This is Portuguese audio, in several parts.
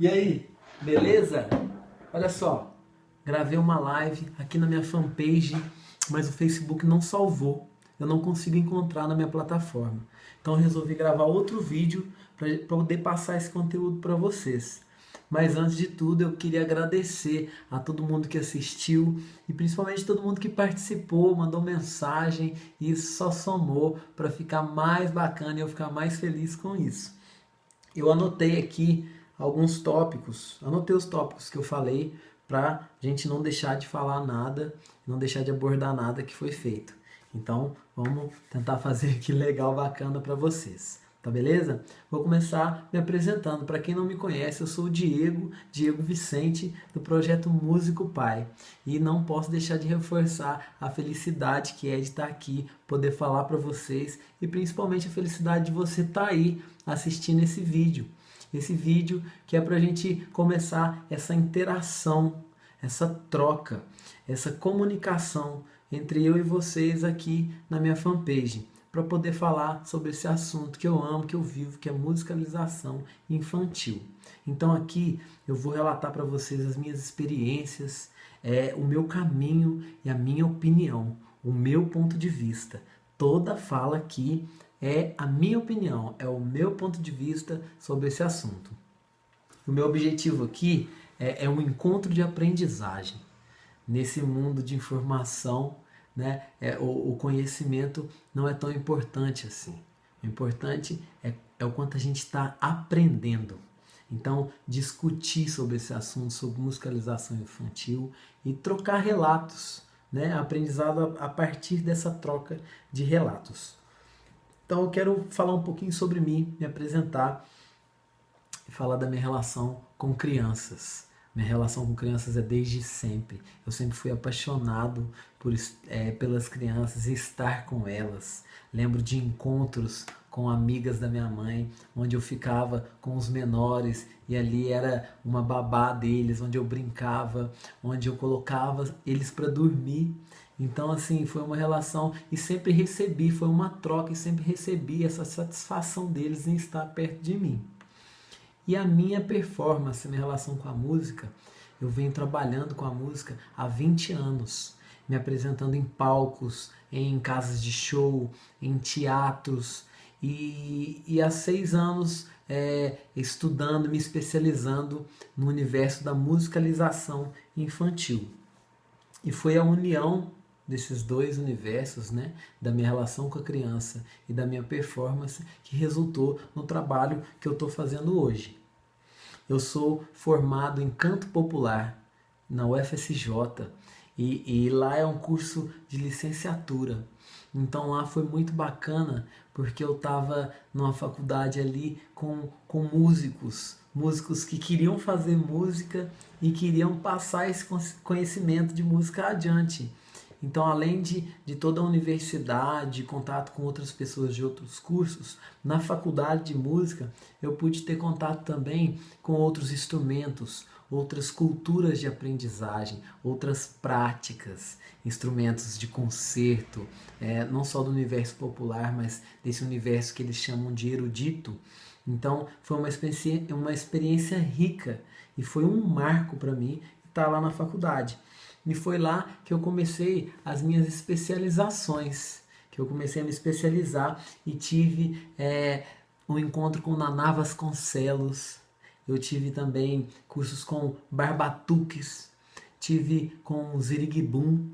E aí, beleza? Olha só, gravei uma live aqui na minha fanpage, mas o Facebook não salvou. Eu não consigo encontrar na minha plataforma. Então eu resolvi gravar outro vídeo para poder passar esse conteúdo para vocês. Mas antes de tudo, eu queria agradecer a todo mundo que assistiu e principalmente todo mundo que participou, mandou mensagem e isso só somou para ficar mais bacana e eu ficar mais feliz com isso. Eu anotei aqui alguns tópicos, anotei os tópicos que eu falei para a gente não deixar de falar nada, não deixar de abordar nada que foi feito. Então, vamos tentar fazer aqui legal, bacana para vocês. Tá beleza? Vou começar me apresentando. Para quem não me conhece, eu sou o Diego Vicente, do projeto Músico Pai. E não posso deixar de reforçar a felicidade que é de estar aqui, poder falar para vocês e principalmente a felicidade de você estar aí assistindo esse vídeo. Esse vídeo que é para a gente começar essa interação, essa troca, essa comunicação entre eu e vocês aqui na minha fanpage, para poder falar sobre esse assunto que eu amo, que eu vivo, que é musicalização infantil. Então aqui eu vou relatar para vocês as minhas experiências, o meu caminho e a minha opinião, o meu ponto de vista. Toda fala aqui é a minha opinião, é o meu ponto de vista sobre esse assunto. O meu objetivo aqui é um encontro de aprendizagem. Nesse mundo de informação, né, o conhecimento não é tão importante assim. O importante é o quanto a gente está aprendendo. Então, discutir sobre esse assunto, sobre musicalização infantil e trocar relatos, né, aprendizado a partir dessa troca de relatos. Então eu quero falar um pouquinho sobre mim, me apresentar e falar da minha relação com crianças. Minha relação com crianças é desde sempre. Eu sempre fui apaixonado pelas crianças e estar com elas. Lembro de encontros com amigas da minha mãe, onde eu ficava com os menores e ali era uma babá deles, onde eu brincava, onde eu colocava eles para dormir. Então, assim, foi uma relação e sempre recebi, foi uma troca e sempre recebi essa satisfação deles em estar perto de mim. E a minha performance, minha relação com a música, eu venho trabalhando com a música há 20 anos, me apresentando em palcos, em casas de show, em teatros e há 6 anos estudando, me especializando no universo da musicalização infantil. E foi a união desses dois universos, né, da minha relação com a criança e da minha performance, que resultou no trabalho que eu estou fazendo hoje. Eu sou formado em canto popular na UFSJ e lá é um curso de licenciatura. Então lá foi muito bacana porque eu estava numa faculdade ali com músicos que queriam fazer música e queriam passar esse conhecimento de música adiante. Então, além de toda a universidade, contato com outras pessoas de outros cursos, na faculdade de música eu pude ter contato também com outros instrumentos, outras culturas de aprendizagem, outras práticas, instrumentos de concerto, não só do universo popular, mas desse universo que eles chamam de erudito. Então, foi uma experiência rica e foi um marco para mim estar lá na faculdade. E foi lá que eu comecei as minhas especializações, que eu comecei a me especializar e tive um encontro com Naná Vasconcelos, eu tive também cursos com Barbatuques, tive com Ziriguibum,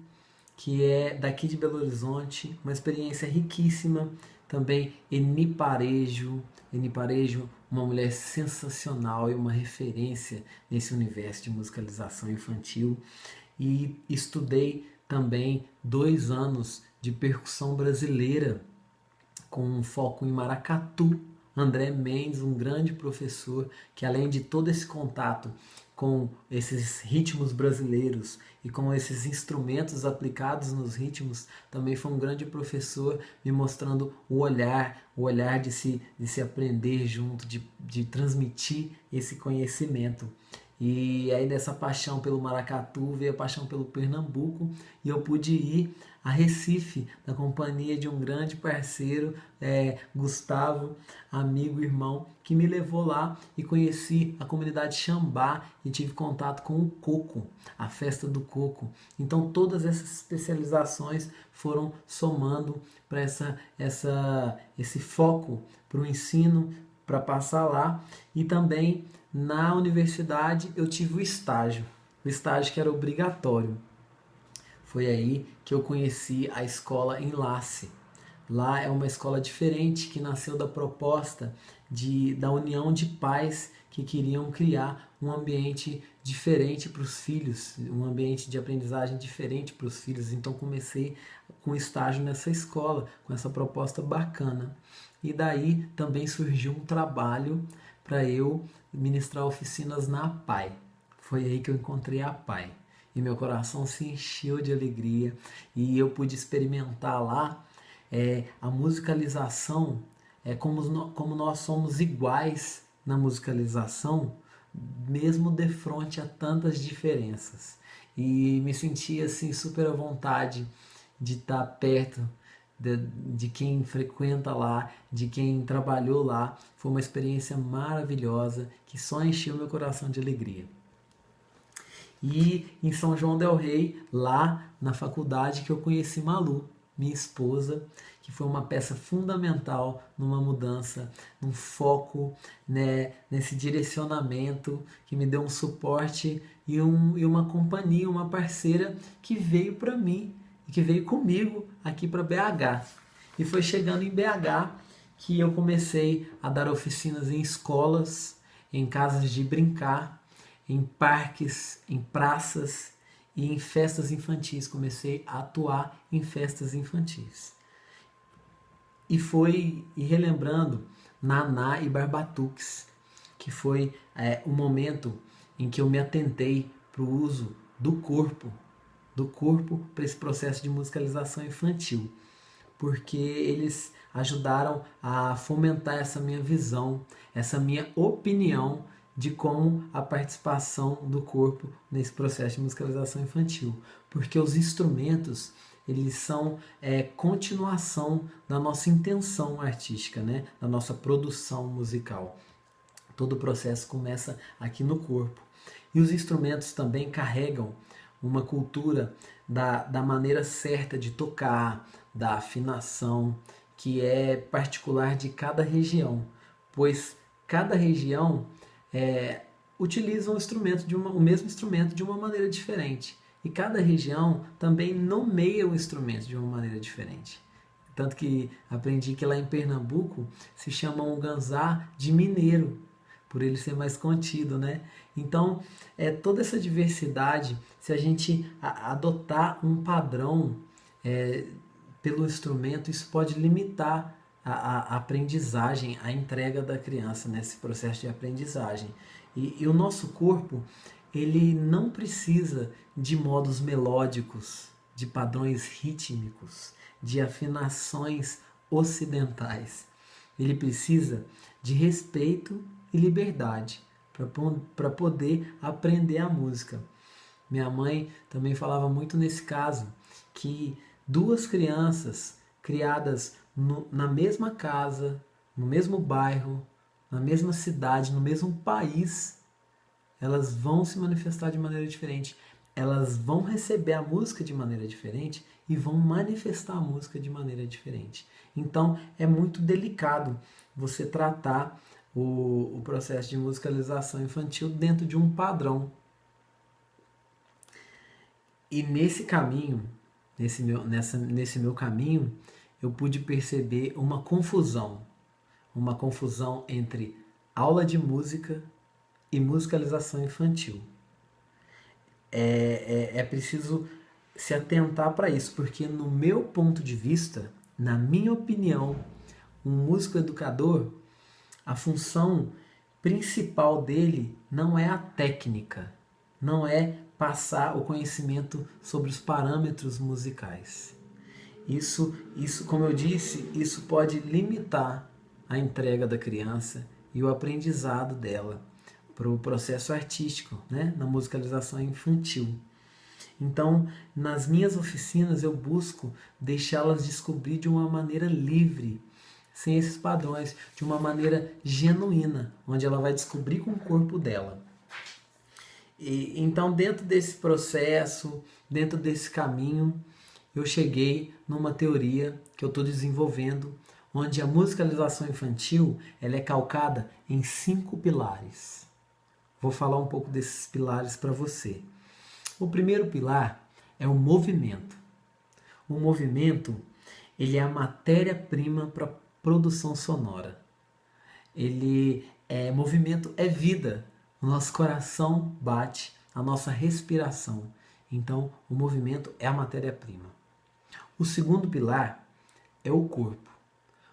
que é daqui de Belo Horizonte, uma experiência riquíssima. Também Eni Parejo, uma mulher sensacional e uma referência nesse universo de musicalização infantil. E estudei também 2 anos de percussão brasileira com um foco em maracatu. André Mendes, um grande professor que, além de todo esse contato com esses ritmos brasileiros e com esses instrumentos aplicados nos ritmos, também foi um grande professor me mostrando o olhar de se aprender junto, de transmitir esse conhecimento. E aí dessa paixão pelo maracatu veio a paixão pelo Pernambuco e eu pude ir a Recife na companhia de um grande parceiro, Gustavo, amigo, irmão, que me levou lá e conheci a comunidade Xambá e tive contato com o coco, a festa do coco. Então todas essas especializações foram somando para esse foco para o ensino, para passar lá. E também na universidade eu tive o estágio que era obrigatório. Foi aí que eu conheci a escola Enlace. Lá é uma escola diferente que nasceu da proposta da união de pais que queriam criar um ambiente diferente para os filhos, um ambiente de aprendizagem diferente para os filhos. Então comecei com estágio nessa escola, com essa proposta bacana. E daí também surgiu um trabalho para eu ministrar oficinas na APAE. Foi aí que eu encontrei a APAE. E meu coração se encheu de alegria e eu pude experimentar lá a musicalização, como nós somos iguais na musicalização, mesmo de frente a tantas diferenças. E me senti assim super à vontade de estar perto de quem frequenta lá, de quem trabalhou lá. Foi uma experiência maravilhosa que só encheu meu coração de alegria. E em São João del Rei, lá na faculdade, que eu conheci Malu, minha esposa, que foi uma peça fundamental numa mudança, num foco, né, nesse direcionamento, que me deu um suporte e uma companhia, uma parceira que veio para mim e que veio comigo aqui para BH. E foi chegando em BH que eu comecei a dar oficinas em escolas, em casas de brincar, em parques, em praças e em festas infantis. Comecei a atuar em festas infantis. E relembrando Naná e Barbatuques, que foi o momento em que eu me atentei para o uso do corpo para esse processo de musicalização infantil, porque eles ajudaram a fomentar essa minha visão, essa minha opinião de como a participação do corpo nesse processo de musicalização infantil, porque os instrumentos eles são continuação da nossa intenção artística, né? Da nossa produção musical. Todo o processo começa aqui no corpo. E os instrumentos também carregam uma cultura da maneira certa de tocar, da afinação, que é particular de cada região, pois cada região utiliza o mesmo instrumento de uma maneira diferente. E cada região também nomeia o instrumento de uma maneira diferente. Tanto que aprendi que lá em Pernambuco se chama um ganzá de mineiro, por ele ser mais contido, né? Então, toda essa diversidade, se a gente adotar um padrão pelo instrumento, isso pode limitar a aprendizagem, a entrega da criança nesse processo de aprendizagem. E o nosso corpo, ele não precisa de modos melódicos, de padrões rítmicos, de afinações ocidentais. Ele precisa de respeito e liberdade para poder aprender a música. Minha mãe também falava muito nesse caso, que duas crianças criadas na mesma casa, no mesmo bairro, na mesma cidade, no mesmo país, elas vão se manifestar de maneira diferente. Elas vão receber a música de maneira diferente e vão manifestar a música de maneira diferente. Então é muito delicado você tratar o processo de musicalização infantil dentro de um padrão. E nesse caminho, nesse meu caminho, eu pude perceber uma confusão entre aula de música e musicalização infantil. É preciso se atentar para isso, porque no meu ponto de vista, na minha opinião, um músico educador, a função principal dele não é a técnica, não é passar o conhecimento sobre os parâmetros musicais. Isso, como eu disse, isso pode limitar a entrega da criança e o aprendizado dela. para o processo artístico, né? Na musicalização infantil. Então, nas minhas oficinas eu busco deixá-las descobrir de uma maneira livre, sem esses padrões, de uma maneira genuína, onde ela vai descobrir com o corpo dela. Então, dentro desse processo, dentro desse caminho, eu cheguei numa teoria que eu estou desenvolvendo, onde a musicalização infantil ela é calcada em 5 pilares. Vou falar um pouco desses pilares para você. O primeiro pilar é o movimento. O movimento ele é a matéria-prima para produção sonora. Movimento é vida. O nosso coração bate, a nossa respiração. Então, o movimento é a matéria-prima. O segundo pilar é o corpo.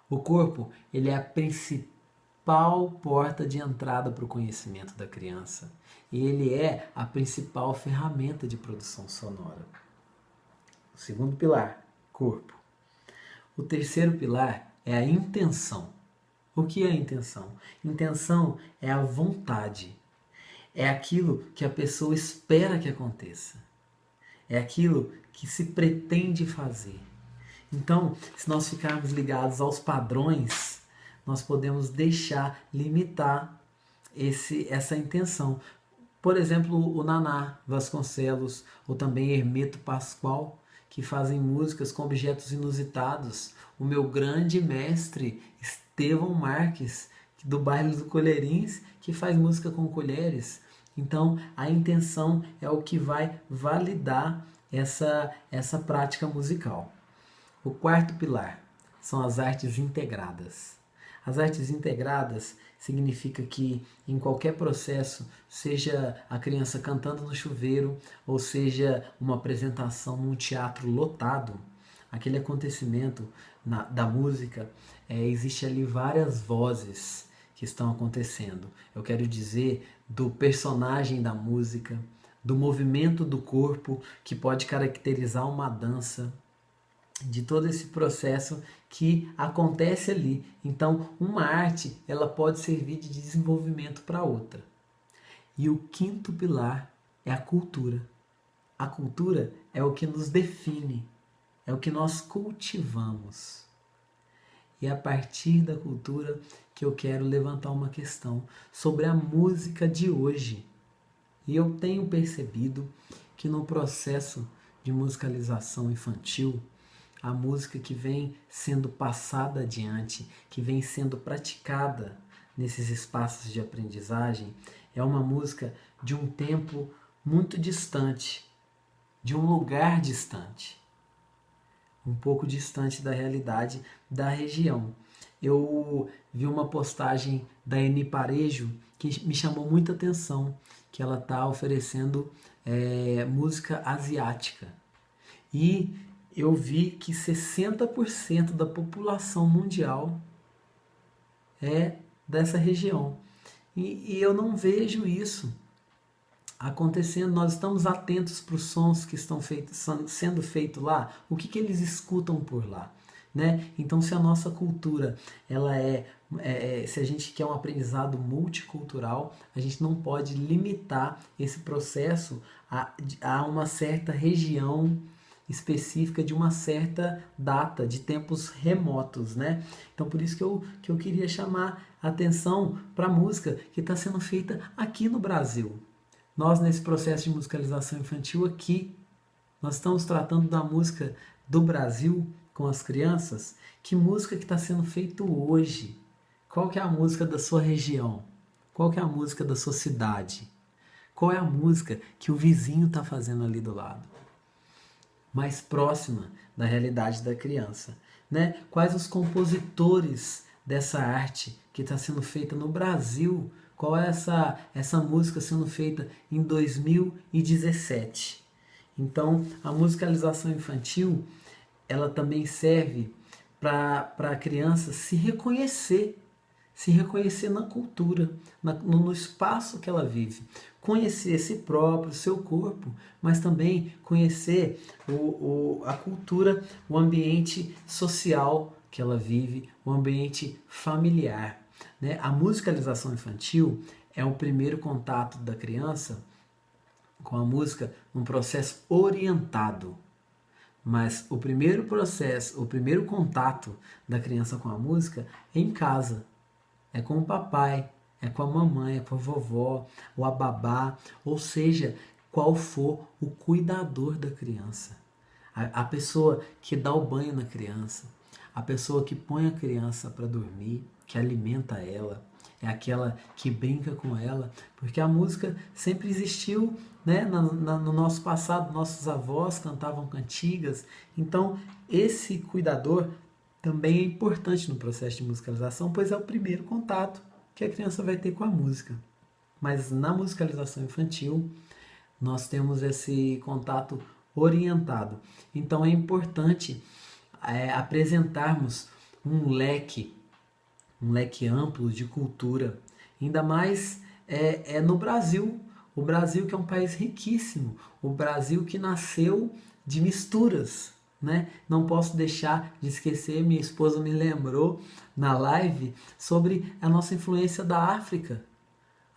O corpo ele é a principal porta de entrada para o conhecimento da criança. E ele é a principal ferramenta de produção sonora. O segundo pilar, corpo. O terceiro pilar é a intenção. O que é a intenção? Intenção é a vontade. É aquilo que a pessoa espera que aconteça. É aquilo que se pretende fazer. Então, se nós ficarmos ligados aos padrões, nós podemos deixar limitar essa intenção. Por exemplo, o Naná Vasconcelos, ou também Hermeto Pascoal, que fazem músicas com objetos inusitados. O meu grande mestre, Estevão Marques, do bairro do Colherins, que faz música com colheres. Então, a intenção é o que vai validar essa prática musical. O quarto pilar são as artes integradas. As artes integradas significa que em qualquer processo, seja a criança cantando no chuveiro, ou seja uma apresentação num teatro lotado, aquele acontecimento da música, existe ali várias vozes que estão acontecendo. Eu quero dizer do personagem da música, do movimento do corpo que pode caracterizar uma dança, de todo esse processo que acontece ali. Então, uma arte ela pode servir de desenvolvimento para outra. E o quinto pilar é a cultura. A cultura é o que nos define, é o que nós cultivamos. E é a partir da cultura que eu quero levantar uma questão sobre a música de hoje. E eu tenho percebido que no processo de musicalização infantil, a música que vem sendo passada adiante, que vem sendo praticada nesses espaços de aprendizagem, é uma música de um tempo muito distante, de um lugar distante, um pouco distante da realidade da região. Eu vi uma postagem da Eni Parejo que me chamou muita atenção, que ela está oferecendo música asiática. E eu vi que 60% da população mundial é dessa região. E eu não vejo isso acontecendo. Nós estamos atentos para os sons que estão sendo feitos lá, o que eles escutam por lá. Né? Então, se a nossa cultura ela se a gente quer um aprendizado multicultural, a gente não pode limitar esse processo a uma certa região específica de uma certa data, de tempos remotos, né? Então por isso que eu queria chamar a atenção para a música que está sendo feita aqui no Brasil. Nós nesse processo de musicalização infantil aqui, nós estamos tratando da música do Brasil com as crianças. Que música que está sendo feita hoje? Qual que é a música da sua região? Qual que é a música da sua cidade? Qual é a música que o vizinho está fazendo ali do lado? Mais próxima da realidade da criança, né? Quais os compositores dessa arte que está sendo feita no Brasil? Qual é essa música sendo feita em 2017? Então, a musicalização infantil, ela também serve para a criança se reconhecer na cultura, no espaço que ela vive. Conhecer si próprio, seu corpo, mas também conhecer a cultura, o ambiente social que ela vive, o ambiente familiar. né? A musicalização infantil é o primeiro contato da criança com a música num processo orientado. Mas o primeiro processo, o primeiro contato da criança com a música é em casa. É com o papai, é com a mamãe, é com a vovó, ou a babá, ou seja, qual for o cuidador da criança. A pessoa que dá o banho na criança, a pessoa que põe a criança para dormir, que alimenta ela, é aquela que brinca com ela, porque a música sempre existiu, né? No nosso passado, nossos avós cantavam cantigas, então esse cuidador também é importante no processo de musicalização, pois é o primeiro contato que a criança vai ter com a música. Mas na musicalização infantil, nós temos esse contato orientado. Então é importante apresentarmos um leque amplo de cultura, ainda mais no Brasil. O Brasil que é um país riquíssimo, o Brasil que nasceu de misturas, né? Não posso deixar de esquecer, minha esposa me lembrou na live sobre a nossa influência da África.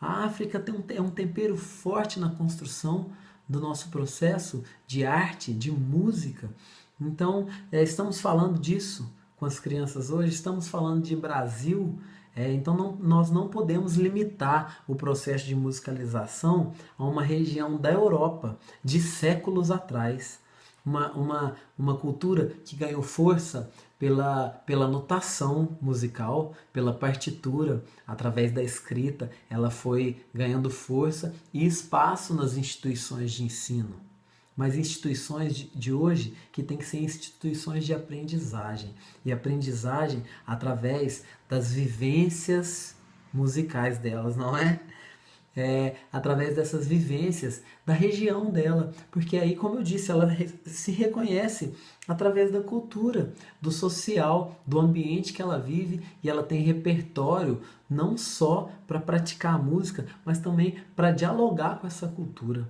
A África tem um tempero forte na construção do nosso processo de arte, de música. Então, estamos falando disso com as crianças hoje, estamos falando de Brasil. Então nós não podemos limitar o processo de musicalização a uma região da Europa de séculos atrás. Uma cultura que ganhou força pela notação musical, pela partitura, através da escrita, ela foi ganhando força e espaço nas instituições de ensino. Mas instituições de hoje que tem que ser instituições de aprendizagem. E aprendizagem através das vivências musicais delas, não é? Através dessas vivências da região dela. Porque aí, como eu disse, ela se reconhece através da cultura, do social, do ambiente que ela vive, e ela tem repertório não só para praticar a música, mas também para dialogar com essa cultura.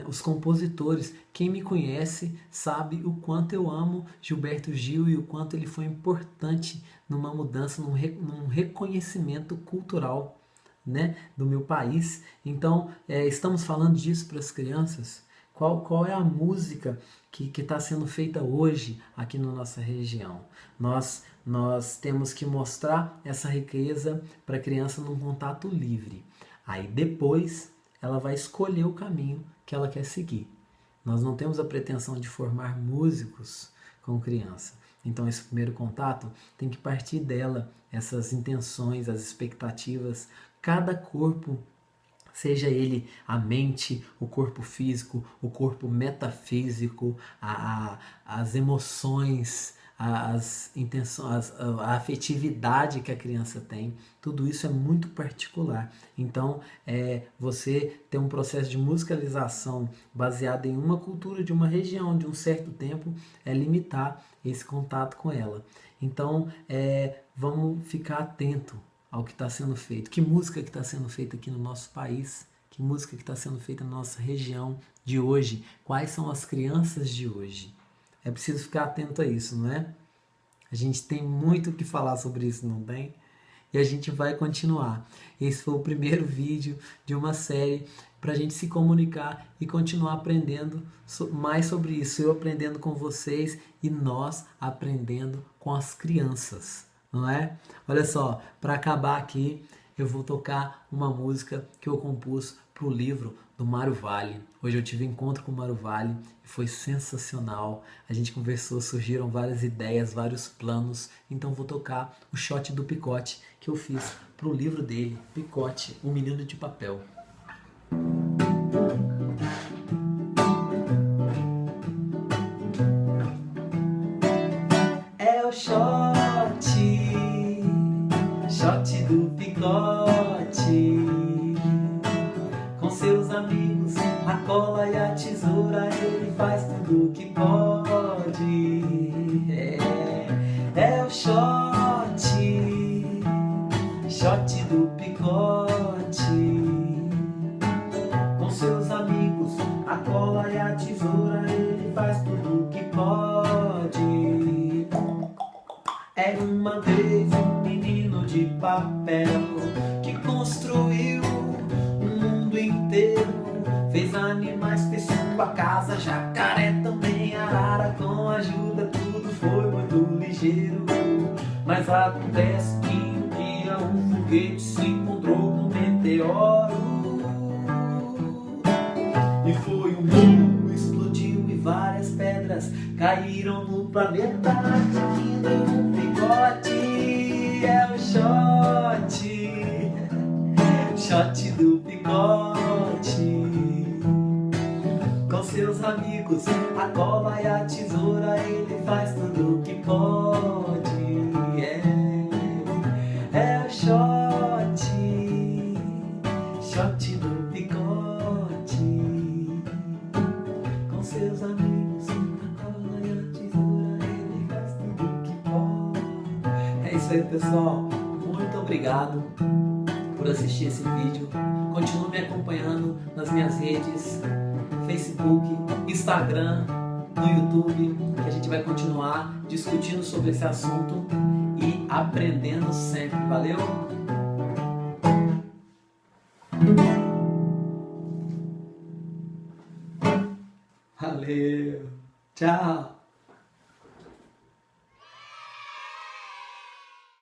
Os compositores, quem me conhece sabe o quanto eu amo Gilberto Gil e o quanto ele foi importante numa mudança, num reconhecimento cultural, né, do meu país. Então, estamos falando disso para as crianças. Qual é a música que está sendo feita hoje aqui na nossa região? Nós temos que mostrar essa riqueza para a criança num contato livre. Aí depois ela vai escolher o caminho que ela quer seguir. Nós não temos a pretensão de formar músicos com criança. Então esse primeiro contato tem que partir dela, essas intenções, as expectativas. Cada corpo, seja ele a mente, o corpo físico, o corpo metafísico, as emoções, as intenções, a afetividade que a criança tem, tudo isso é muito particular. Então, você ter um processo de musicalização baseado em uma cultura de uma região, de um certo tempo, é limitar esse contato com ela. Então, vamos ficar atento ao que está sendo feito. Que música que está sendo feita aqui no nosso país? Que música que está sendo feita na nossa região de hoje? Quais são as crianças de hoje? É preciso ficar atento a isso, não é? A gente tem muito o que falar sobre isso, não tem? E a gente vai continuar. Esse foi o primeiro vídeo de uma série para a gente se comunicar e continuar aprendendo mais sobre isso. Eu aprendendo com vocês e nós aprendendo com as crianças, não é? Olha só, para acabar aqui, eu vou tocar uma música que eu compus para o livro do Mário Vale. Hoje eu tive um encontro com o Mário Vale e foi sensacional. A gente conversou, surgiram várias ideias, vários planos. Então vou tocar o Shot do Picote que eu fiz para o livro dele, Picote, um Menino de Papel. É o shot do Picote. Com seus amigos, a cola e a tesoura, ele faz tudo o que pode. É o shot do Picote. Com seus amigos, a cola e a tesoura, ele faz tudo o que pode. Era uma vez um menino de papel a casa, jacaré também, arara com ajuda, tudo foi muito ligeiro. Mas acontece que um dia um foguete se encontrou com um meteoro. E foi o mundo, explodiu e várias pedras caíram no planeta, atingindo um picote. É o shot do picote. Com seus amigos, a cola e a tesoura, ele faz tudo o que pode. É o shot do picote. Com seus amigos, a cola e a tesoura, ele faz tudo o que pode. É isso aí, pessoal. Muito obrigado por assistir esse vídeo. Continue me acompanhando nas minhas redes, Facebook, Instagram, no YouTube, que a gente vai continuar discutindo sobre esse assunto e aprendendo sempre. Valeu? Valeu! Tchau!